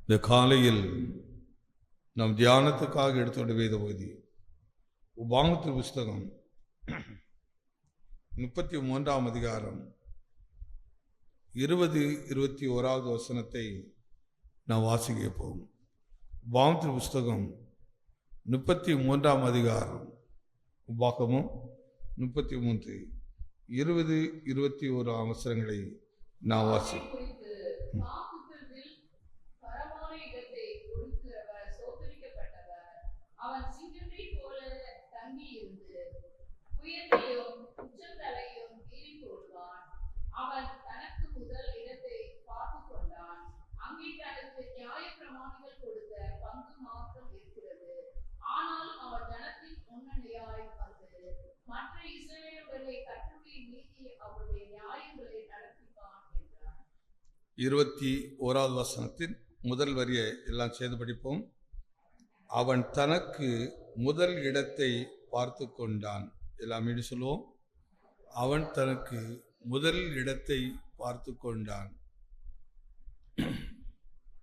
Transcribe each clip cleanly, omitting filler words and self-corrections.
இந்த காலையில் நாம் தியானத்துக்காக எடுத்துள்ள வேத பகுதி உபாகமத்தின் புஸ்தகம் 33ஆம் அதிகாரம் 20-21வது வசனத்தை நாம் வாசிக்க போவோம். உபாகமத்தின் புஸ்தகம் 33ஆம் அதிகாரம் உபாகமம் 33 20-21 அவசரங்களை நான் வாசிப்போம். இருபத்தி 21வது வசனத்தின் முதல் வரியை எல்லாம் சேர்ந்து படிப்போம். அவன் தனக்கு முதல் இடத்தை பார்த்து கொண்டான். எல்லாம் இடி சொல்லுவோம். அவன் தனக்கு முதல் இடத்தை பார்த்து கொண்டான்.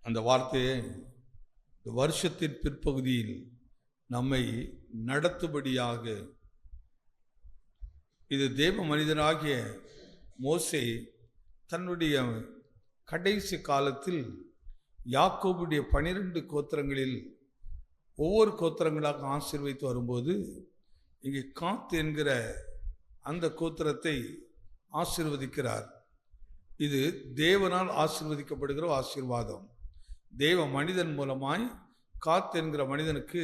அந்த வார்த்தையை வருஷத்தின் பிற்பகுதியில் நம்மை நடத்தும்படியாக இது தேவ மனிதனாகிய மோசே தன்னுடைய கடைசி காலத்தில் யாக்கோபுடைய 12 கோத்திரங்களில் ஒவ்வொரு கோத்திரங்களாக ஆசீர்வதித்து வரும்போது இங்கே காத் என்கிற அந்த கோத்திரத்தை ஆசீர்வதிக்கிறார். இது தேவனால் ஆசீர்வதிக்கப்படுகிற ஆசீர்வாதம். தேவ மனிதன் மூலமாய் காத் என்கிற மனிதனுக்கு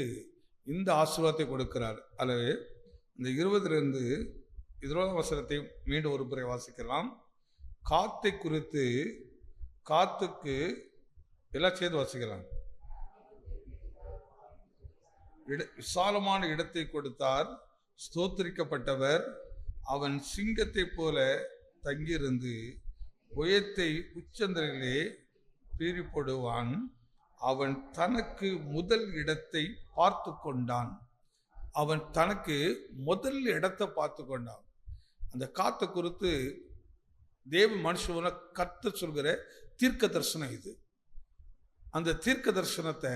இந்த ஆசீர்வாதத்தை கொடுக்கிறார். அல்லது இந்த 20 வசனத்தை மீண்டும் ஒரு முறை வாசிக்கலாம். காத்தை குறித்து காத்துக்கு எல்லாம் சேர்ந்து வாசிக்கலாம். விசாலமான இடத்தை கொடுத்தார், ஸ்தோத்திரிக்கப்பட்டவர். அவன் சிங்கத்தை போல தங்கியிருந்து உயரத்தை உச்சந்தரிலே பீறி போடுவான். அவன் தனக்கு முதல் இடத்தை பார்த்து கொண்டான். அவன் தனக்கு முதல் இடத்தை பார்த்து கொண்டான். அந்த காத்தை குறித்து தேவ மனுஷன கர்த்தர் சொல்கிற தீர்க்க தரிசனம் இது. அந்த தீர்க்க தரிசனத்தை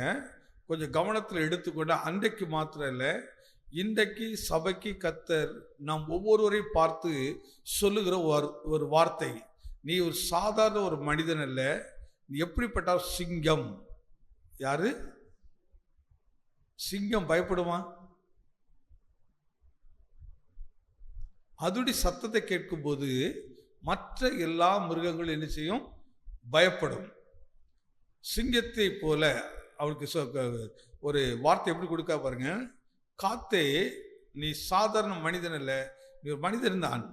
கொஞ்சம் கவனத்தில் எடுத்துக்கொண்ட அன்றைக்கு மாத்திரம் இல்லை, இன்றைக்கு சபைக்கு கர்த்தர் நாம் ஒவ்வொருவரையும் பார்த்து சொல்லுகிற ஒரு வார்த்தை. நீ ஒரு சாதாரண ஒரு மனிதன் அல்ல, நீ எப்படிப்பட்ட சிங்கம். யாரு சிங்கம் பயப்படுமா? அதுடைய சத்தத்தை கேட்கும்போது மற்ற எல்லா மிருகங்களும் என்ன செய்யும்? பயப்படும். சிங்கத்தை போல அவருக்கு ஒரு வார்த்தை எப்படி கொடுக்க பாருங்க. காத்தே, நீ சாதாரண மனிதன் அல்ல, நீ ஒரு மனிதன் தான்,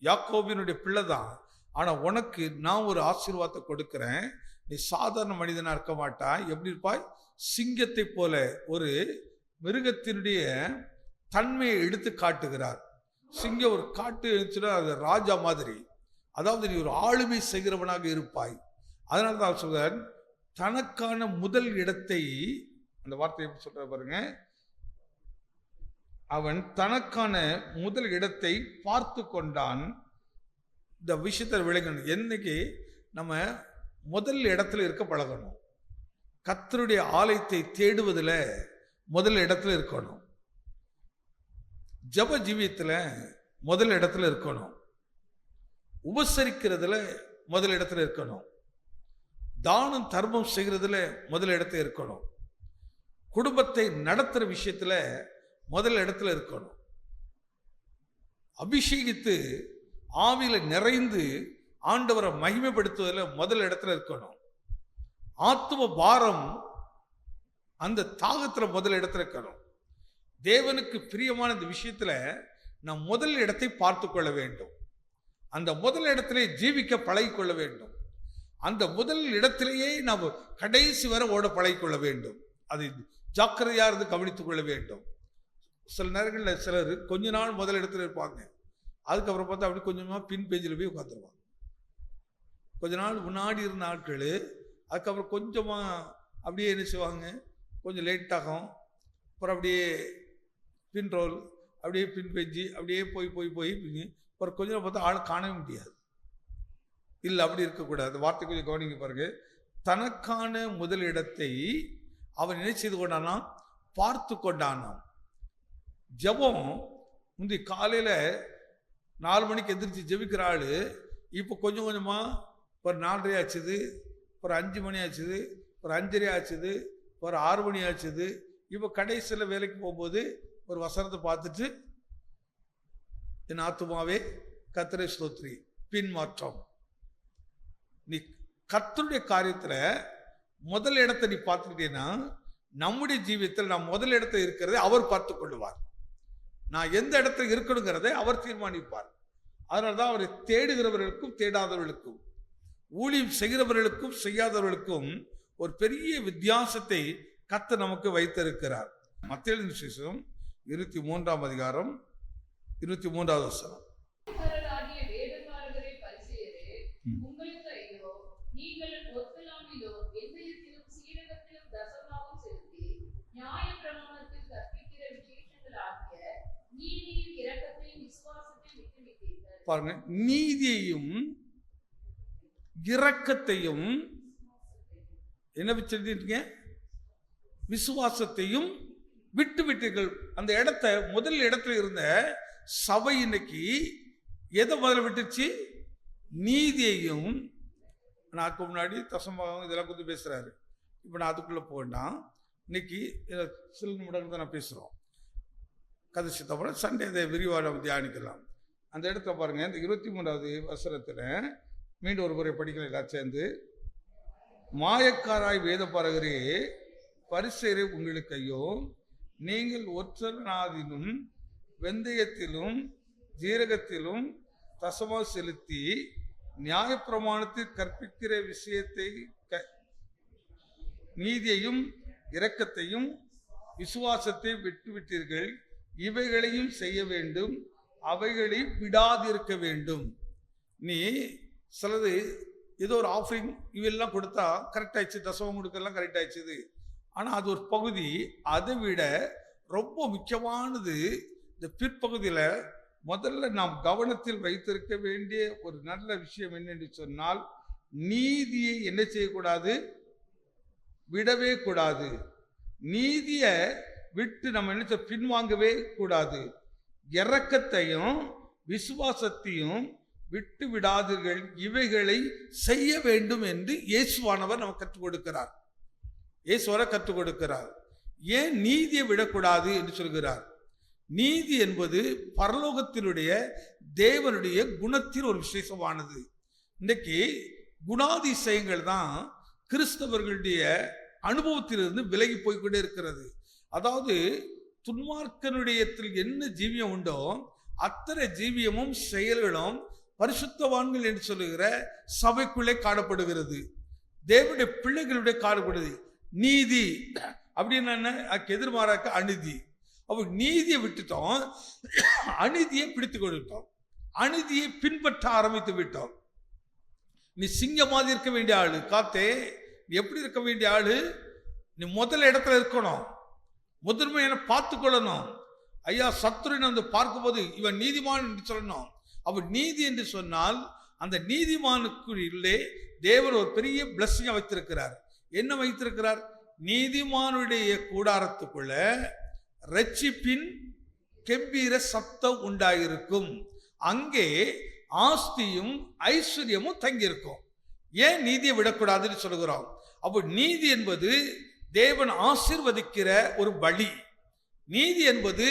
யாக்கோபினுடைய பிள்ளை தான். ஆனா உனக்கு நான் ஒரு ஆசீர்வாதத்தை கொடுக்கிறேன். நீ சாதாரண மனிதனா இருக்க மாட்டாய். எப்படி இருப்பாய்? சிங்கத்தை போல. ஒரு மிருகத்தினுடைய தன்மையை எடுத்து காட்டுகிறார். சிங்கம் ஒரு காட்டு இருந்துச்சுன்னா அது ராஜா மாதிரி. அதாவது நீ ஒரு ஆளுமை செய்கிறவனாக இருப்பாய். அதனால தான் சொல்றார், தனக்கான முதல் இடத்தை, அந்த வார்த்தை எப்படி சொல்ற பாருங்க. அவன் தனக்கான முதல் இடத்தை பார்த்து கொண்டான். இந்த விஷயத்தை விளங்கணும். என்னைக்கு நம்ம முதல் இடத்துல இருக்க பழகணும். கர்த்தருடைய ஆலயத்தை தேடுவதில் முதல் இடத்துல இருக்கணும். ஜப ஜீவியத்தில் முதல் இடத்துல இருக்கணும். உபசரிக்கிறதுல முதல் இடத்துல இருக்கணும். தானம் தர்மம் செய்கிறதுல முதல் இடத்துல இருக்கணும். குடும்பத்தை நடத்துற விஷயத்துல முதல் இடத்துல இருக்கணும். அபிஷேகித்து ஆவியில நிறைந்து ஆண்டவரை மகிமைப்படுத்துவதில் முதல் இடத்துல இருக்கணும். ஆத்தும பாரம் அந்த தாகத்துல முதல் இடத்துல இருக்கணும். தேவனுக்கு பிரியமான இந்த விஷயத்துல நாம் முதல் இடத்தை பார்த்து கொள்ள வேண்டும். அந்த முதல் இடத்திலே ஜீவிக்க பழகிக்கொள்ள வேண்டும். அந்த முதல் இடத்திலேயே நாம் கடைசி வரை ஓட பழகிக்கொள்ள வேண்டும். அதை ஜாக்கிரதையா இருந்து கவனித்துக் கொள்ள வேண்டும். சில நேரங்களில் சிலர் கொஞ்ச நாள் முதல் இடத்துல இருப்பாங்க, அதுக்கப்புறம் பார்த்தா அப்படி கொஞ்சமா பின் பேஜில் போய் உட்காந்துருவாங்க. கொஞ்ச நாள் முன்னாடி இருந்த ஆட்கள் அதுக்கப்புறம் கொஞ்சமா அப்படியே என்ன செய்வாங்க, கொஞ்சம் லேட் ஆகும். அப்புறம் அப்படியே பின் ரோல், அப்படியே பின் பேஜி, அப்படியே போய் போய் போய் அப்புறம் கொஞ்சம் பார்த்தா ஆள் காணவே முடியாது. இல்லை, அப்படி இருக்கக்கூடாது. வார்த்தை கொஞ்சம் கவனிங்க பாருங்க. தனக்கான முதலிடத்தை அவன் என்ன செய்து கொண்டானா? பார்த்து கொண்டானாம். ஜெபம் முந்தி காலையில் 4 மணிக்கு எந்திரிச்சு ஜெபிக்கிற ஆள் இப்போ கொஞ்சம் கொஞ்சமாக ஒரு 4:30 ஆச்சுது, ஒரு 5 மணி ஆச்சுது, ஒரு 5:30 ஆச்சுது, ஒரு 6 மணி ஆச்சுது. இப்போ கடைசியில் வேலைக்கு போகும்போது ஒரு வசனத்தை பார்த்துட்டு என் ஆத்துமாவே கர்த்தரை ஸ்தோத்திரி. பின்மாற்றம். நீ கர்த்தருடைய காரியத்தில் முதல் இடத்தை நீ பார்த்துக்கிட்டேன்னா நம்முடைய ஜீவியத்தில் நாம் முதல் இடத்துல இருக்கிறதை அவர் பார்த்து கொள்ளுவார். நான் எந்த இடத்துல இருக்கணுங்கிறதை அவர் தீர்மானிப்பார். அதனால தான் அவரை தேடுகிறவர்களுக்கும் தேடாதவர்களுக்கும், ஊழியம் செய்கிறவர்களுக்கும் செய்யாதவர்களுக்கும் ஒரு பெரிய வித்தியாசத்தை கர்த்தர் நமக்கு வைத்திருக்கிறார். மத்தேயு விசேஷம் 23ஆம் அதிகாரம் 23வது வசனம். பாருங்க, நீதியையும் இரக்கத்தையும் என்ன வச்சிருக்கீங்க? விசுவாசத்தையும் விட்டு விட்டீர்கள். அந்த இடத்த முதல் இடத்துல இருந்த சபை இன்னைக்கு எதை முதல்ல விட்டுச்சு? நீதியையும். நான் முன்னாடி தசமாகவும் இதெல்லாம் கொஞ்சம் பேசுறாரு. இப்போ நான் அதுக்குள்ள போவேண்டாம். இன்னைக்கு சில நிமிடங்கள் தான் நான் பேசுகிறோம். கதைச்சித்தப்பறம் சண்டே அதை விரிவாக நம்ம தியானிக்கலாம். அந்த இடத்த பாருங்க, இந்த 23வது வசனத்தில் மீண்டும் ஒரு முறை படிக்கலாம் எல்லாம் சேர்ந்து. மாயக்காராய் வேத பாரகரே, பரிசேயரே, உங்களுக்கு ஐயோ, நீங்கள் ஒற்றனாதிலும் வெந்தயத்திலும் ஜீரகத்திலும் தசமா செலுத்தி நியாயப்பிரமாணத்தில் கற்பிக்கிற விஷயத்தை நீதியையும் இரக்கத்தையும் விசுவாசத்தை விட்டுவிட்டீர்கள். இவைகளையும் செய்ய வேண்டும், அவைகளை விடாதிருக்க வேண்டும். நீ சிலது ஏதோ ஒரு ஆஃபரிங் இவெல்லாம் கொடுத்தா கரெக்ட் ஆயிடுச்சு, தசவம் கொடுக்கலாம் கரெக்ட் ஆயிடுச்சு. ஆனால் அது ஒரு பகுதி. அதை விட ரொம்ப முக்கியமானது இந்த பிற்பகுதியில் முதல்ல நாம் கவனத்தில் வைத்திருக்க வேண்டிய ஒரு நல்ல விஷயம் என்னென்று சொன்னால், நீதியை என்ன செய்யக்கூடாது? விடவே கூடாது. நீதியை விட்டு நம்ம என்ன பின்வாங்கவே கூடாது. இரக்கத்தையும் விசுவாசத்தையும் விட்டு விடாதீர்கள், இவைகளை செய்ய வேண்டும் என்று இயேசுவானவர் நமக்கு கற்றுக் கொடுக்கிறார். இயேசுவரை கற்றுக் கொடுக்கிறார். ஏன் நீதியை விடக்கூடாது என்று சொல்கிறார்? நீதி என்பது பரலோகத்தினுடைய தேவனுடைய குணத்தின் ஒரு விசேஷமானது. இன்றைக்கு குணாதிசயங்கள் தான் கிறிஸ்தவர்களுடைய அனுபவத்திலிருந்து விலகி போய்கொண்டே இருக்கிறது. அதாவது துன்மார்க்கனுடையத்தில் என்ன ஜீவியம் உண்டோ அத்தனை ஜீவியமும் செயல்களும் பரிசுத்தவான்கள் என்று சொல்லுகிற சபைக்குள்ளே காணப்படுகிறது. தேவனுடைய பிள்ளைகளுடைய காணப்படுது. நீதி அப்படின்னு என்ன? எதிர்மாறாக்க அநீதி. அப்போ நீதியை விட்டுட்டோம், அநீதியை பிடித்து கொடுத்தோம், அநீதியை பின்பற்ற ஆரம்பித்து விட்டோம். நீ சிங்கமாக இருக்க வேண்டிய ஆளு காத்தே, நீ எப்படி இருக்க வேண்டிய ஆளு? நீ முதல் இடத்துல இருக்கணும், முதன்மையான பார்த்து கொள்ளணும். ஐயா சத்துருன்னு வந்து பார்க்கும்போது இவன் நீதிமான் என்று சொல்லணும். அப்ப நீதி என்று சொன்னால் அந்த நீதிமானுக்குள்ளே தேவன் ஒரு பெரிய பிளஸ்ஸிங்கை வைத்திருக்கிறார். என்ன வைத்திருக்கிறார்? நீதிமானுடைய கூடாரத்துக்குள்ள ரட்சிப்பின் கெம்பீர சத்தம் உண்டாயிருக்கும். அங்கே ஆஸ்தியும் ஐஸ்வர்யமும் தங்கியிருக்கும். ஏன் நீதியை விடக்கூடாதுன்னு சொல்லுகிறோம்? அப்போ நீதி என்பது தேவன் ஆசீர்வதிக்கிற ஒரு வழி. நீதி என்பது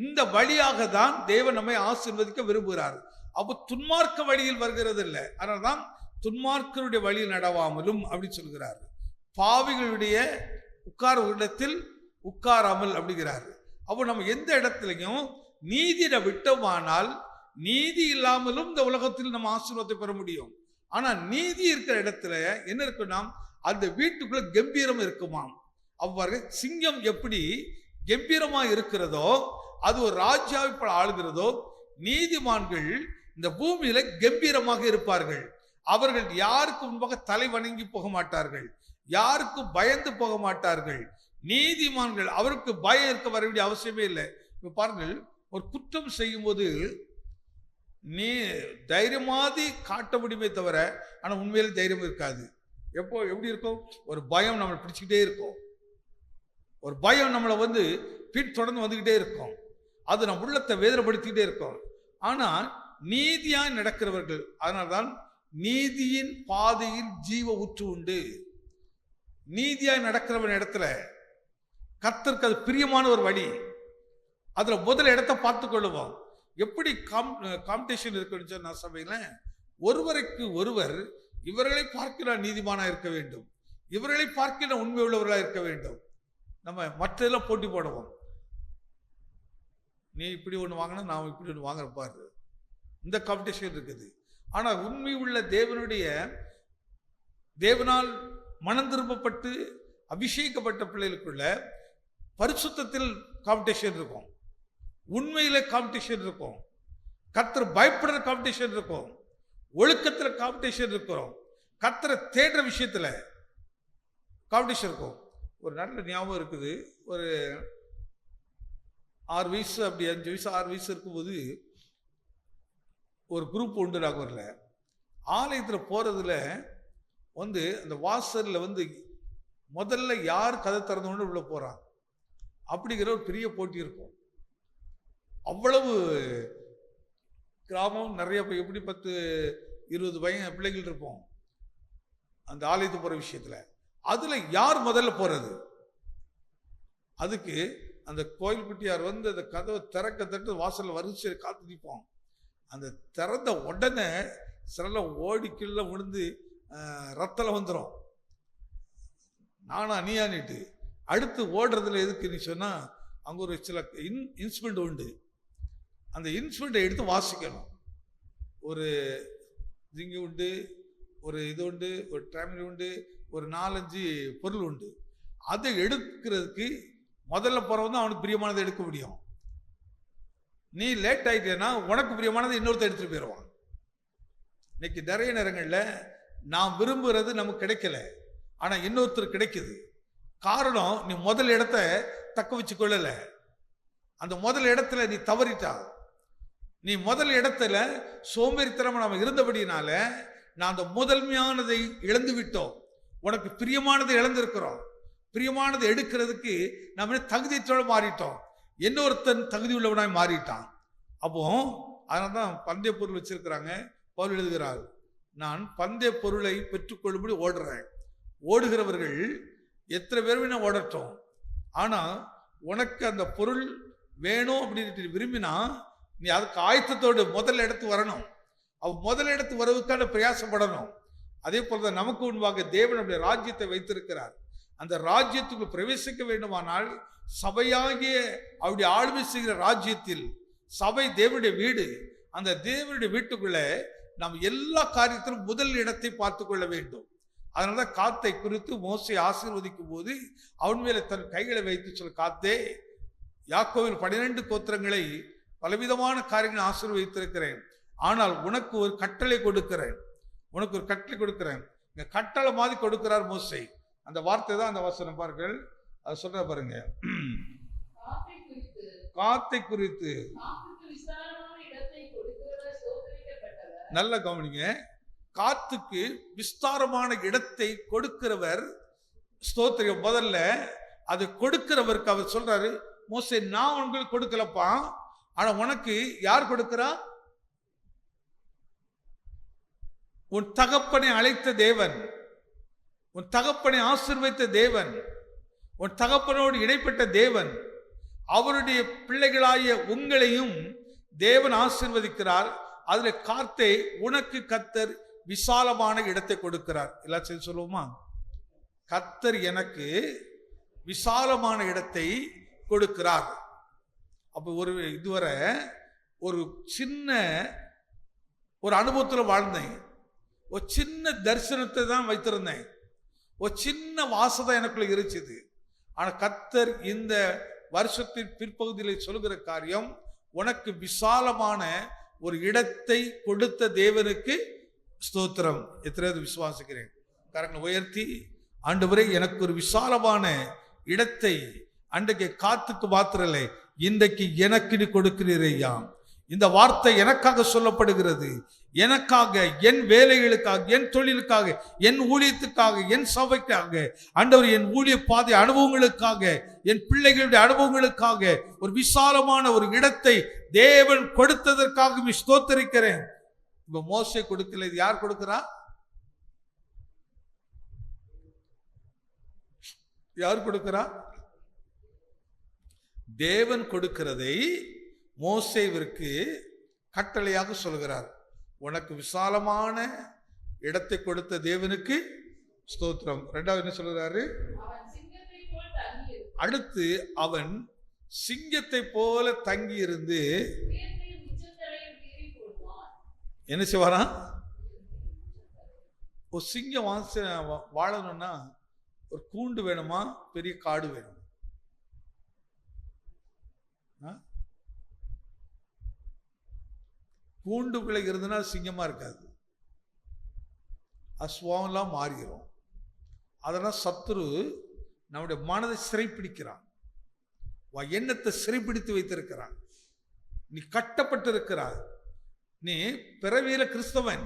இந்த வழியாக தான் தேவன் நம்மை ஆசீர்வதிக்க விரும்புகிறார். அப்போ துன்மார்க்க வழியில் வருகிறது இல்லை. அதனால தான் துன்மார்க்கருடைய வழியில் நடவாமலும் அப்படி சொல்கிறார். பாவிகளுடைய உட்கார இடத்தில் உட்காராமல் அப்படிங்கிறார். அப்போ நம்ம எந்த இடத்துலையும் நீதியை விட்டோமானால் நீதி இல்லாமலும் இந்த உலகத்தில் நம்ம ஆசீர்வாதத்தை பெற முடியும். ஆனா நீதி இருக்கிற இடத்துல என்ன இருக்குன்னா அந்த வீட்டுக்குள்ள கம்பீரம் இருக்குமாம். அவ்வாறு சிங்கம் எப்படி கம்பீரமா இருக்கிறதோ, அது ஒரு ராஜ்யாவை போல ஆளுகிறதோ, நீதிமான்கள் இந்த பூமியில கம்பீரமாக இருப்பார்கள். அவர்கள் யாருக்கு முன்பாக தலை வணங்கி போக மாட்டார்கள், யாருக்கும் பயந்து போக மாட்டார்கள். நீதிமான்கள் அவருக்கு பயம் இருக்க வர வேண்டிய அவசியமே இல்லை. இப்ப பாருங்கள், ஒரு குற்றம் செய்யும் போது நீ தைரியமாதி காட்ட முடியுமே தவிர ஆனா உண்மையில தைரியம் இருக்காது. எப்படி இருக்கும்? ஒரு பயம் நம்மளை பிடிச்சிக்கிட்டே இருக்கும். ஒரு பயம் நம்மளை பின்தொடர்ந்து வந்துக்கிட்டே இருக்கும். அது நம்ம உள்ளத்தை வேதனைப்படுத்திக்கிட்டே இருக்கும். ஆனால் நீதியாய் நடக்கிறவர்கள், அதனால்தான் நீதியின் பாதையில் ஜீவ ஊற்று உண்டு. நீதியாய் நடக்கிறவன் இடத்துல கர்த்தருக்கு அது பிரியமான ஒரு வழி. அதுல முதல் இடத்தை பார்த்து கொள்ளுவோம். எப்படி காம்படிஷன் இருக்குன்னு சொன்ன சபையில, ஒருவருக்கு ஒருவர் இவர்களை பார்க்கிற நீதிமானா இருக்க வேண்டும், இவர்களை பார்க்கிற உண்மை உள்ளவர்களா இருக்க வேண்டும். நம்ம மற்றதெல்லாம் போட்டி போடுவோம். நீ இப்படி ஒன்று வாங்கினா நான் இப்படி ஒன்று வாங்குற பாரு, இந்த காம்படிஷன் இருக்குது. ஆனால் உண்மை உள்ள தேவனால் மனம் திரும்பப்பட்டு அபிஷேகப்பட்ட பிள்ளைகளுக்குள்ள பரிசுத்தத்தில் காம்படிஷன் இருக்கும், உண்மையில காம்படிஷன் இருக்கும், கர்த்தர் பயப்படுற காம்படிஷன் இருக்கும், ஒழுக்கத்தில் காம்படிஷன் இருக்கிறோம், கர்த்தரை தேடுற விஷயத்துல காம்படிஷன் இருக்கும். ஒரு நல்ல ஞாபகம் இருக்குது. ஒரு 6 வயசு அப்படி 5 வயசு 6 வயசு இருக்கும்போது ஒரு குரூப் உண்டு நாகூரில். ஆலயத்தில் போகிறதுல அந்த வாசலில் முதல்ல யார் கதை திறந்தோன்னு உள்ள போகிறான் அப்படிங்கிற ஒரு பெரிய போட்டி இருக்கும். அவ்வளவு கிராமம் நிறைய, எப்படி 10-20 பிள்ளைகள் இருப்போம் அந்த ஆலயத்துக்கு போகிற விஷயத்தில். அதில் யார் முதல்ல போகிறது, அதுக்கு அந்த கோயில் குட்டியார் அந்த கதவை திறக்க தட்டு வாசலில் வரிசை காத்து நிற்போம். அந்த திறந்த உடனே சில ஓடி கீழே விழுந்து ரத்தம் வந்துடும். நானா நீயானிட்டு அடுத்து ஓடுறதுல எதுக்கு நீ சொன்னால், அங்கே ஒரு சில இன்ஸ்ட்ருமெண்ட் உண்டு. அந்த இன்ஸ்ட்ருமெண்ட்டை எடுத்து வாசிக்கணும். ஒரு ஜிங்கு உண்டு, ஒரு இது உண்டு, ஒரு ட்ராமில் உண்டு, ஒரு 4-5 பொருள் உண்டு. அதை எடுக்கிறதுக்கு முதல்ல போகிறவன் தான் அவனுக்கு பிரியமானதை எடுக்க முடியும். நீ லேட் ஆகிட்டேன்னா உனக்கு பிரியமானதை இன்னொருத்த எடுத்துகிட்டு போயிடுவான். இன்னைக்கு நிறைய நேரங்களில் நான் விரும்புகிறது நமக்கு கிடைக்கல, ஆனால் இன்னொருத்தர் கிடைக்குது. காரணம், நீ முதல் இடத்த தக்க வச்சு கொள்ளலை. அந்த முதல் இடத்துல நீ தவறிட்டா. நீ முதல் இடத்துல சோம்பேறித்தனமா நம்ம இருந்தபடினால நான் அந்த முதன்மையானதை இழந்து விட்டோம். உனக்கு பிரியமானதை இழந்திருக்கிறோம். பிரியமானதை எடுக்கிறதுக்கு நம்ம தகுதியற்றோட மாறிட்டோம். இன்னொருத்தன் தகுதி உள்ளவனாய் மாறிட்டான். அப்போ அதனால தான் பந்தய பொருள் வச்சிருக்கிறாங்க. பவுல் எழுதுகிறார், நான் பந்தய பொருளை பெற்றுக்கொள்ளும்படி ஓடுறேன். ஓடுகிறவர்கள் எத்தனை பேர் வேணா ஓடட்டும், ஆனா உனக்கு அந்த பொருள் வேணும் அப்படின்னு விரும்பினா நீ அதுக்கு ஆயத்தத்தோடு முதல் இடத்துக்கு வரணும். முதல் இடத்துக்கு வரவுக்கான பிரயாசப்படணும். அதே போலதான் நமக்கு முன்பாக தேவன் நம்முடைய ராஜ்யத்தை வைத்திருக்கிறார். அந்த ராஜ்யத்துக்கு பிரவேசிக்க வேண்டுமானால் சபையாகிய அவருடைய ஆளுமை செய்கிற ராஜ்யத்தில், சபை தேவனுடைய வீடு, அந்த தேவனுடைய வீட்டுக்குள்ள நாம் எல்லா காரியத்திலும் முதல் இடத்தை பார்த்து கொள்ள வேண்டும். அதனாலதான் காத்தை குறித்து மோசே ஆசீர்வதிக்கும் போது அவன் மேல தன் கைகளை வைத்து சொல்ல, காத்தே, யாக்கோவில் 12 கோத்திரங்களை பலவிதமான காரியங்களை ஆசீர்வதித்திருக்கிறேன், ஆனால் உனக்கு ஒரு கட்டளை கொடுக்கிறேன், உனக்கு ஒரு கட்டளை கொடுக்கிறேன். இங்க கட்டளை மாதிரி கொடுக்கிறார் மோசே. அந்த வார்த்தை தான் அந்த வசனம் பாருங்கள். அது சொல்ற பாருங்க, காத்தை குறித்து நல்ல கவனிங்க. காத்துக்கு விஸ்தாரமான இடத்தை கொடுக்கிறவர் ஸ்தோத்திரம். முதல்ல அதை கொடுக்கிறவருக்கு அவர் சொல்றாரு, மோசே நான் உங்களுக்கு கொடுக்கலப்பா, ஆனா உனக்கு யார் கொடுக்கிறா? உன் தகப்பனை அழைத்த தேவன், உன் தகப்பனை ஆசீர்வதித்த தேவன், உன் தகப்பனோடு இடைப்பட்ட தேவன், அவருடைய பிள்ளைகளாகிய உங்களையும் தேவன் ஆசீர்வதிக்கிறார். அதுல காத்தை உனக்கு கர்த்தர் விசாலமான இடத்தை கொடுக்கிறார். எல்லாத்தையும் சொல்லுவோமா? கர்த்தர் எனக்கு விசாலமான இடத்தை கொடுக்கிறார். அப்போ இதுவரை ஒரு சின்ன ஒரு அனுபவத்தில் வாழ்ந்தேன், ஒரு சின்ன தரிசனத்தை தான் வைத்திருந்தேன், ஒரு சின்ன வாசனை எனக்குள்ள இருந்துச்சு. ஆனா கர்த்தர் இந்த வருஷத்தின் பிற்பகுதியில் சொல்லுகிற காரியம், உனக்கு விசாலமான ஒரு இடத்தை கொடுத்த தேவனுக்கு ஸ்தோத்திரம். எத்தனை விசுவாசிக்கிறேன்? கரங்களை உயர்த்தி, ஆண்டவரே எனக்கு ஒரு விசாலமான இடத்தை அன்றைக்கு காத்துக்கு மாத்திரலை, இன்றைக்கு எனக்கு நீ கொடுக்கிறீரையா. இந்த வார்த்தை எனக்காக சொல்லப்படுகிறது. எனக்காக, என் வேலைகளுக்காக, என் தொழிலுக்காக, என் ஊழியத்துக்காக, என் சபைக்காக, ஆண்டவர் என் ஊழிய பாதை அனுபவங்களுக்காக, என் பிள்ளைகளுடைய அனுபவங்களுக்காக ஒரு விசாலமான ஒரு இடத்தை தேவன் கொடுத்ததற்காக ஸ்தோத்திரிக்கிறேன். இப்ப மோசே கொடுக்கல, இது யார் கொடுக்கிறா? யார் கொடுக்கிறா? தேவன் கொடுக்கிறதை மோசேவிற்கு கட்டளையாக சொல்கிறார். உனக்கு விசாலமான இடத்தை கொடுத்த தேவனுக்கு ஸ்தோத்திரம். இரண்டாவது என்ன சொல்கிறாரு? அடுத்து அவன் சிங்கத்தை போல தங்கி இருந்து என்ன செய்வாராம்? ஒரு சிங்கம் வாழணும்னா ஒரு கூண்டு வேணுமா, பெரிய காடு வேணுமா? கூண்டுக்குள்ள இருந்தனா சிங்கமா இருக்காது, அஸ்வாவெல்லாம் மாறிடும். அதெல்லாம் சத்துரு நம்முடைய மனதை சிறைப்பிடிக்கிறான், எண்ணத்தை சிறைப்பிடித்து வைத்திருக்கிறான். நீ கட்டப்பட்டிருக்கிறாய், நீ பிறவியில கிறிஸ்தவன்,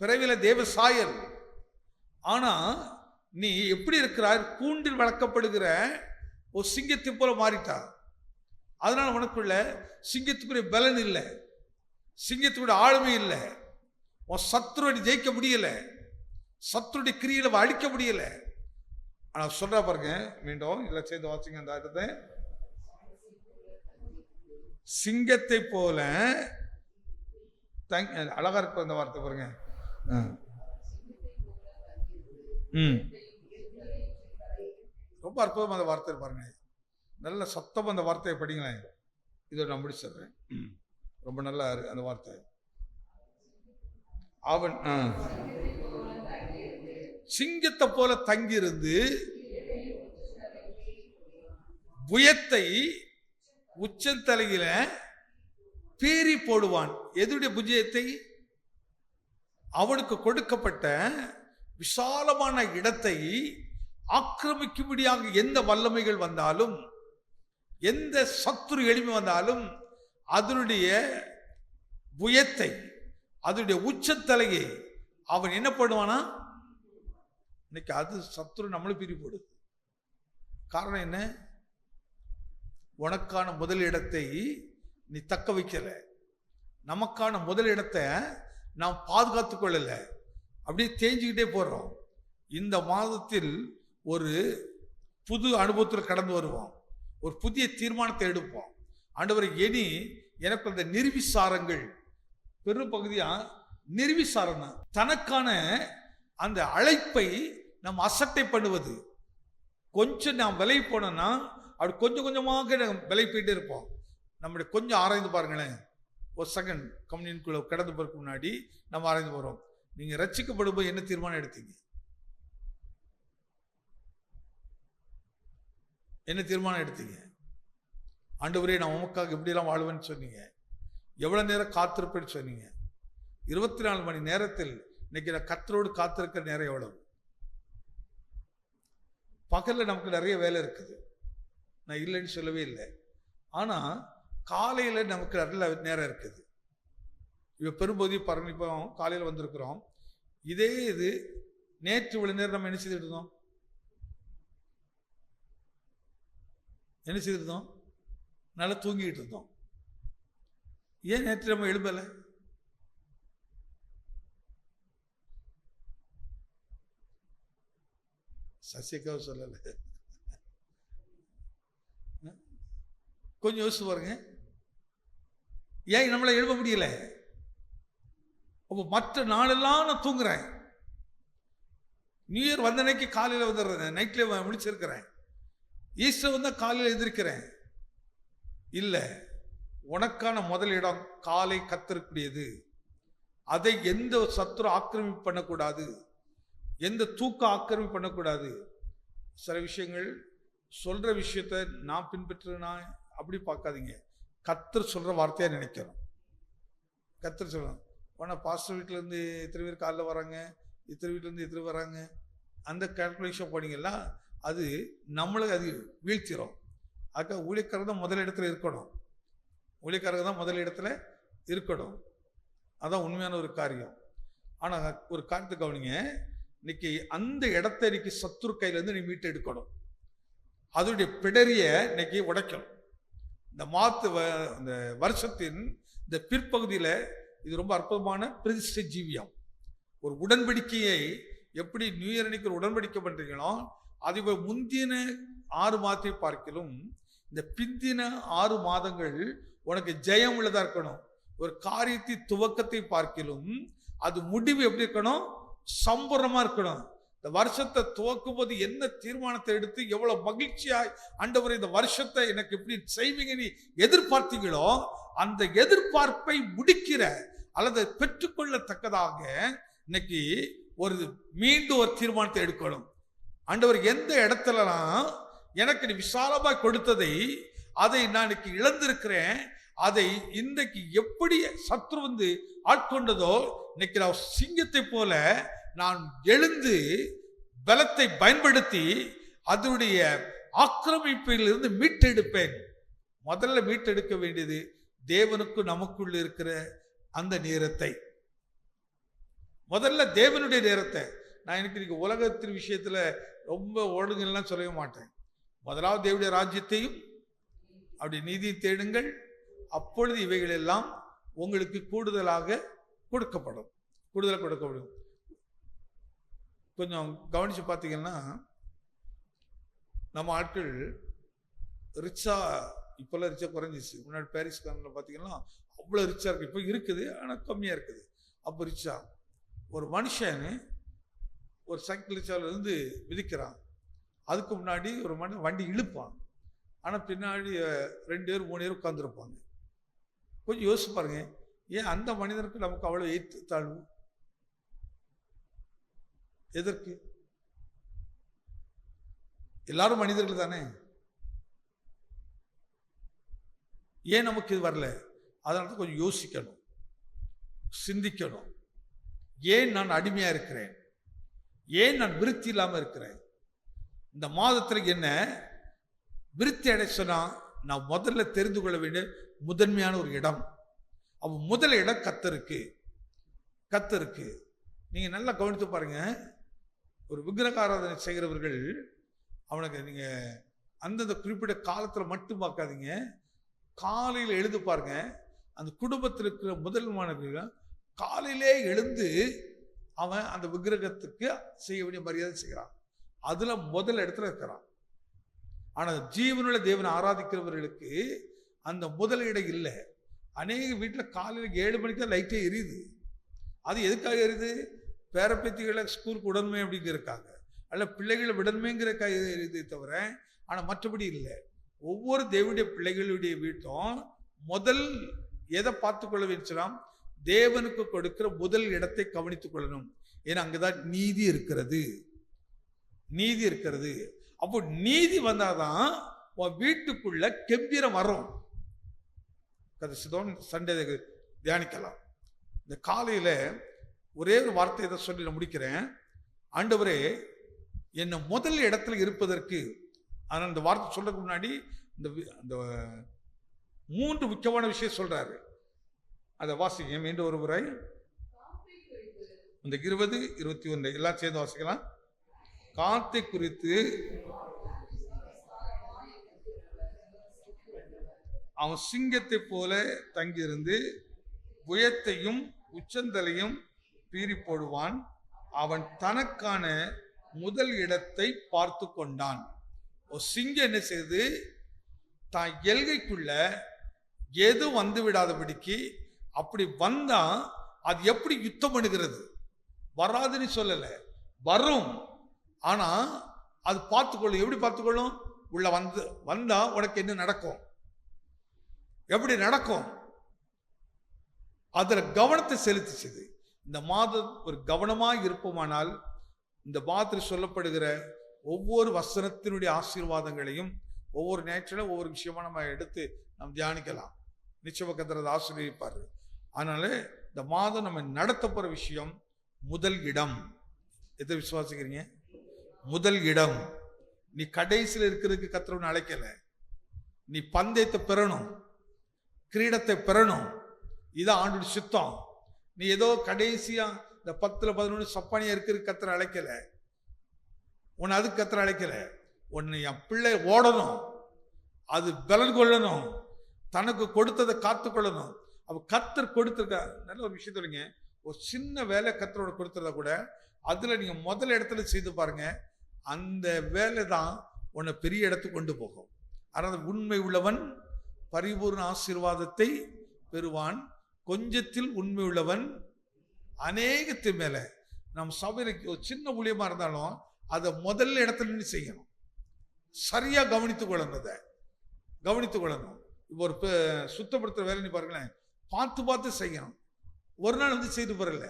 பிறவியில தேவ சாயல். ஆனா நீ எப்படி இருக்கிறாய்? கூண்டில் வளர்க்கப்படுகிற ஒரு சிங்கத்தை போல மாறிட்டா. அதனால உனக்குள்ள சிங்கத்துக்குரிய பலன் இல்லை, சிங்கத்துக்குரிய ஆளுமை இல்லை. உன் சத்துருவை ஜெயிக்க முடியல, சத்துருடைய கிரியில அழிக்க முடியல. ஆனா சொல்ற பாருங்க, மீண்டும் இல்லை சேர்ந்து வாசிங்க அந்த இடத்தை. சிங்கத்தை போல அழகா இருப்ப அந்த வார்த்தை பாருங்க. ரொம்ப அற்புதம் அந்த வார்த்தை பாருங்க, நல்ல சத்தம் அந்த வார்த்தையை படிங்களேன். இதை நான் முடிச்சிடுறேன். ரொம்ப நல்லா அந்த வார்த்தை. அவன் சிங்கத்தை போல தங்கியிருந்து புயத்தை உச்சந்தலையில பீறி போடுவான். எதுடைய புஜயத்தை? அவனுக்கு கொடுக்கப்பட்ட விசாலமான இடத்தை ஆக்கிரமிக்கும்படியாக எந்த வல்லமைகள் வந்தாலும், எந்த சத்துரு எளிமை வந்தாலும் அதனுடைய புயத்தை, அதனுடைய உச்சத்தலையை அவன் என்ன பண்ணுவானா? இன்னைக்கு அது சத்துரு நம்மளும் பிரி போடுது. காரணம் என்ன? உனக்கான முதல் இடத்தை நீ தக்க வைக்கல, நமக்கான முதல் இடத்தை நாம் பாதுகாத்து கொள்ளல, அப்படியே தேஞ்சிக்கிட்டே போடுறோம். இந்த மாதத்தில் ஒரு புது அனுபவத்தில் கடந்து வருவோம், ஒரு புதிய தீர்மானத்தை எடுப்போம். ஆண்டவரை, இனி எனக்கு அந்த நிர்விசாரங்கள், பெரும் பகுதியா நிர்விசாரம் தான். தனக்கான அந்த அழைப்பை நாம் அசட்டை பண்ணுவது. கொஞ்சம் நாம் விலை போனோம்னா அப்படி கொஞ்சம் கொஞ்சமாக நம்ம விலை போயிட்டே இருப்போம். நம்முடைய கொஞ்சம் ஆராய்ந்து பாருங்களேன். ஒரு செகண்ட் கம்யூனியனுக்குள்ள கடந்து போறதுக்கு முன்னாடி நம்ம ஆராய்ந்து போறோம். நீங்க ரட்சிக்கப்படும் போது என்ன தீர்மானம் எடுத்தீங்க? என்ன தீர்மானம் எடுத்தீங்க? ஆண்டவரே, நான் உமக்காக எப்படியெல்லாம் வாழ்வேன்னு சொன்னீங்க, எவ்வளவு நேரம் காத்திருப்பேன்னு சொன்னீங்க. 24 மணி நேரத்தில் இன்னைக்கு நான் கர்த்தரோடு காத்திருக்கிற நேரம் எவ்வளவு? பகல்ல நமக்கு நிறைய வேலை இருக்குது, நான் இல்லைன்னு சொல்லவே இல்லை. ஆனா காலையில நமக்கு நல்ல நேரம் இருக்குது. இப்போ பெரும்போது பாருங்க, இப்போ காலையில் வந்திருக்கிறோம். இதே இது நேற்று இவ்வளவு நேரம் நம்ம என்ன செய்துட்டு இருந்தோம்? என்ன செய்துட்டு இருந்தோம்? நல்லா தூங்கிட்டு இருந்தோம். ஏன் நேற்று நம்ம எழும்பலை? சசிகாவை சொல்லலை, கொஞ்சம் யோசிச்சு பாருங்க. ஏன் நம்மளை எழுப்ப முடியல? அப்போ மற்ற நாளெல்லாம் நான் தூங்குறேன். நியூ இயர் வந்த அன்னைக்கு காலையில் வந்துடுறேன், நைட்ல முடிச்சிருக்கிறேன். ஈஸ்டர் வந்தா காலையில் எதிர்க்கிறேன். இல்லை, உனக்கான முதல் இடம் காலை கத்திருக்கூடியது. அதை எந்த சத்துரு ஆக்கிரமிப்பு பண்ணக்கூடாது, எந்த தூக்கம் ஆக்கிரமிப்பு பண்ணக்கூடாது. சில விஷயங்கள் சொல்ற விஷயத்த நான் பின்பற்றுனா அப்படி பார்க்காதீங்க, கர்த்தர் சொல்ற வார்த்தையா நினைக்கிறோம். கர்த்தர் சொல்லணும். ஆனால் பாஸ்டர் வீட்டிலேருந்து எத்தனை பேர் காலைல வராங்க, இத்தனை வீட்டிலேருந்து எத்தனை வராங்க, அந்த கால்குலேஷன் போனீங்கன்னா அது நம்மளுக்கு அது வீழ்த்திடும். அதுக்காக ஊழியக்காரர் தான் முதல் இடத்துல இருக்கணும், ஊழியக்காரர் தான் முதல் இடத்துல இருக்கணும். அதான் உண்மையான ஒரு காரியம். ஆனா ஒரு காரியத்தை கவனிங்க, இன்னைக்கு அந்த இடத்தை இன்னைக்கு சத்துரு கையிலேருந்து நீ மீட்டு எடுக்கணும். அதனுடைய பிடரிய இன்னைக்கு உடைக்கணும். இந்த வருஷத்தின் இந்த பிற்பகுதியில் இது ரொம்ப அற்புதமான பிரதிஷ்டை ஜீவியம். ஒரு உடன்படிக்கையை எப்படி நியூ இயர் அன்னைக்கு உடன்படிக்கை பண்றீங்களோ, அது முந்தின 6 மாதத்தை பார்க்கலும் இந்த பிந்தின 6 மாதங்கள் உனக்கு ஜெயம் உள்ளதா இருக்கணும். ஒரு காரியத்தை துவக்கத்தை பார்க்கலும் அது முடிவு எப்படி இருக்கணும்? சம்பூர்ணமா இருக்கணும். இந்த வருஷத்தை துவக்கும் போது என்ன தீர்மானத்தை எடுத்து எவ்வளவு மகிழ்ச்சியாய் ஆண்டவரே இந்த வருஷத்தை எனக்கு எப்படி செய்வீங்க நீ எதிர்பார்த்தீங்களோ, அந்த எதிர்பார்ப்பை முடிக்கிற அல்லது பெற்றுக்கொள்ளத்தக்கதாக இன்னைக்கு மீண்டும் ஒரு தீர்மானத்தை எடுக்கணும். ஆண்டவர் எந்த இடத்துலலாம் எனக்கு நீ விசாலமா கொடுத்ததை அதை நான் இன்னைக்கு இழந்திருக்கிறேன், அதை இன்றைக்கு எப்படி சத்ரு ஆட்கொண்டதோ, இன்னைக்கு நான் சிங்கத்தை போல நான் எழுந்து பலத்தை பயன்படுத்தி அதனுடைய ஆக்கிரமிப்பிலிருந்து மீட்டெடுப்பேன். முதல்ல மீட்டெடுக்க வேண்டியது தேவனுக்கு நமக்குள்ள இருக்கிற அந்த நேரத்தை, முதல்ல தேவனுடைய நேரத்தை. நான் எனக்கு உலகத்தின் விஷயத்துல ரொம்ப ஓடுங்கள்லாம் சொல்ல மாட்டேன். முதலாவது தேவனுடைய ராஜ்யத்தையும் அப்படி நீதியை தேடுங்கள், அப்பொழுது இவைகள் எல்லாம் உங்களுக்கு கூடுதலாக கொடுக்கப்படும். கொஞ்சம் கவனிச்சு பார்த்தீங்கன்னா, நம்ம ஆட்கள் ரிச்சா இப்பெல்லாம் ரிச்சா குறைஞ்சிச்சு. முன்னாடி பாரிஸ் கார்னரில் பார்த்தீங்கன்னா அவ்வளோ ரிச்சா இருக்கு. இப்போ இருக்குது, ஆனால் கம்மியாக இருக்குது. அப்போ ரிச்சா ஒரு மனுஷன் ஒரு சைக்கிள் ரிச்சாவிலிருந்து விதிக்கிறான். அதுக்கு முன்னாடி ஒரு மனுஷன் வண்டி இழுப்பான், ஆனால் பின்னாடி 2 பேர் 3 பேர் உட்காந்துருப்பாங்க. கொஞ்சம் யோசிச்சு பாருங்க, ஏன் அந்த மனிதனுக்கு நமக்கு அவ்வளோ ஏற்று தாழ்வு? எதற்கு? எல்லாரும் மனிதர்கள் தானே, ஏன் நமக்கு இது வரல? அதனால தான் கொஞ்சம் யோசிக்கணும், சிந்திக்கணும். ஏன் நான் அடிமையா இருக்கிறேன்? ஏன் நான் விருத்தி இல்லாம இருக்கிறேன்? இந்த மாதத்துல என்ன விருத்தி அடை சொன்னா, நான் முதல்ல தெரிந்து கொள்ள வேண்டிய முதன்மையான ஒரு இடம், அவன் முதல் இடம் கத்தருக்கு. நீங்க நல்லா கவனித்து பாருங்க. ஒரு விக்கிரகாராதனை செய்கிறவர்கள் அவனுக்கு நீங்க அந்தந்த குறிப்பிட்ட காலத்துல மட்டும் பார்க்காதீங்க, காலையில் எழுந்து பாருங்க. அந்த குடும்பத்தில் இருக்கிற முதல் மாணவர்கள் காலையிலே எழுந்து அவன் அந்த விக்கிரகத்துக்கு செய்ய வேண்டிய மரியாதை செய்கிறான். அதுல முதல் இடத்துல இருக்கிறான். ஆனா ஜீவனுள்ள தேவனை ஆராதிக்கிறவர்களுக்கு அந்த முதல் இடம் இல்லை. அநேக வீட்டில் காலையில் 7 மணிக்கு தான் லைட்டே எரியுது. அது எதுக்காக எரியுது? பேரப்பேத்திகளை ஸ்கூலுக்கு உடன்மை அப்படிங்கிறக்காக, அல்ல பிள்ளைகளை விடன்மைங்கிறக்காக எரியுதே தவிர, ஆனால் மற்றபடி இல்லை. ஒவ்வொரு தேவனுடைய பிள்ளைகளுடைய வீட்டும் முதல் எதை பார்த்து கொள்ள வேண்டும்? தேவனுக்கு கொடுக்கிற முதல் இடத்தை கவனித்துக் கொள்ளணும். ஏன்னா அங்கதான் நீதி இருக்கிறது. அப்போ நீதி வந்தாதான் வீட்டுக்குள்ள கெம்பீரம் வரும். சண்டே தியானிக்கலாம். இந்த காலையில ஒரே ஒரு வார்த்தை இதை சொல்லி நான் முடிக்கிறேன். ஆண்டவரே, என்ன முதல் இடத்துல இருப்பதற்கு, ஆனால் இந்த வார்த்தை சொல்றதுக்கு முன்னாடி இந்த 3 முக்கியமான விஷயம் சொல்றாரு. அதை வாசிங்க மீண்டும் ஒரு முறை. இந்த 20, 21 எல்லாம் சேர்ந்து வாசிக்கலாம். காத்தை குறித்து அவன் சிங்கத்தை போல தங்கியிருந்து புயத்தையும் உச்சந்தலையும் பீறி போடுவான். அவன் தனக்கான முதல் இடத்தை பார்த்து கொண்டான். ஒரு சிங்கம் என்ன செய்து, தான் எல்கைக்குள்ள எது வந்து விடாதபடிக்கு, அப்படி வந்தா அது எப்படி யுத்தம் பண்ணுகிறது? வராதுன்னு சொல்லல, வரும். ஆனா அது பார்த்துக்கொள்ளும். எப்படி பார்த்துக்கொள்ளும்? உள்ள வந்தா உனக்கு என்ன நடக்கும், எப்படி நடக்கும், அதுல கவனத்தை செலுத்திச்சது. இந்த மாதம் ஒரு கவனமாக இருப்போமானால், இந்த மாதத்தில் சொல்லப்படுகிற ஒவ்வொரு வசனத்தினுடைய ஆசீர்வாதங்களையும் ஒவ்வொரு நேரத்திலும் ஒவ்வொரு விஷயமா நம்ம எடுத்து நம்ம தியானிக்கலாம். நிச்சயமாக கர்த்தர் ஆசீர்வதிப்பார். அதனால இந்த மாதம் நம்ம நடத்த போற விஷயம் முதல் இடம். எதை விசுவாசிக்கிறீங்க? முதல் இடம். நீ கடைசியில் இருக்கிறதுக்கு கர்த்தர் அழைக்கல. நீ பந்தயத்தை பெறணும், கிரீடத்தை பெறணும். இதான் ஆண்டோட சித்தம். நீ ஏதோ கடைசியா இந்த 10, 11 சப்பானியா இருக்கிற கத்தரை அழைக்கல, உன்னை அதுக்கு கத்தரை அழைக்கல. உன்னை என் பிள்ளை ஓடணும், அது பலன் கொள்ளணும், தனக்கு கொடுத்ததை காத்து கொள்ளணும். அப்ப கத்தர் கொடுத்திருக்க நல்ல ஒரு விஷயத்துலங்க, ஒரு சின்ன வேலை கத்தரோட கொடுத்துறத கூட அதுல நீங்க முதல் இடத்துல செய்து பாருங்க, அந்த வேலை தான் உன்னை பெரிய இடத்துக்கு கொண்டு போகும். அதனால உண்மை உள்ளவன் பரிபூர்ண ஆசீர்வாதத்தை பெறுவான், கொஞ்சத்தில் உண்மை உள்ளவன் அநேகத்தின் மேல. நம் சபையில ஒரு சின்ன ஊழியமா இருந்தாலும் அதை முதல்ல இடத்துல நின்று செய்யணும், சரியா கவனித்துக் கொள்ளணும், கவனித்துக் கொள்ளணும். இப்போ ஒரு சுத்தப்படுத்துற வேலை நீ பாருங்களேன், பார்த்து பார்த்து செய்யணும். ஒரு நாள் வந்து செய்து போறல,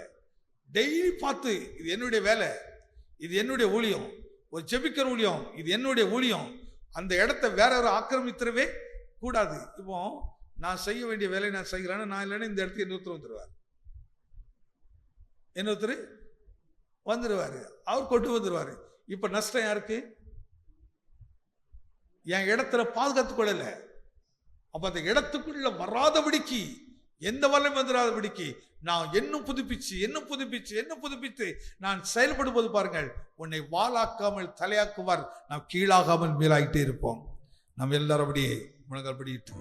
டெய்லி பார்த்து இது என்னுடைய வேலை, இது என்னுடைய ஊழியம், ஒரு ஜெபிக்கிற ஊழியம், இது என்னுடைய ஊழியம். அந்த இடத்த வேற ஒரு ஆக்கிரமித்திரவே கூடாது. இப்போ நான் செய்ய வேண்டிய வேலையை நான் செய்கிறேன்னா, நான் இல்லைன்னா இந்த இடத்துக்கு இன்னொருத்தர் வந்துடுவார், இன்னொருத்தர் வந்துடுவாரு, அவர் கொண்டு வந்துடுவாரு. இப்ப நஷ்டம் யாருக்கு? என் இடத்துல பாதுகாத்துக் கொள்ளல. அப்ப அந்த இடத்துக்குள்ள வராதபடிக்கு, எந்த வல்லம் வந்துடாதபடிக்கு நான் இன்னும் புதுப்பித்து நான் செயல்படும் போது பாருங்கள், உன்னை வாளாக்காமல் தலையாக்குவார், நாம் கீழாகாமல் மேலாயிட்டே இருப்போம். நாம் எல்லாரும் அப்படியே முழங்கால் படிட்டு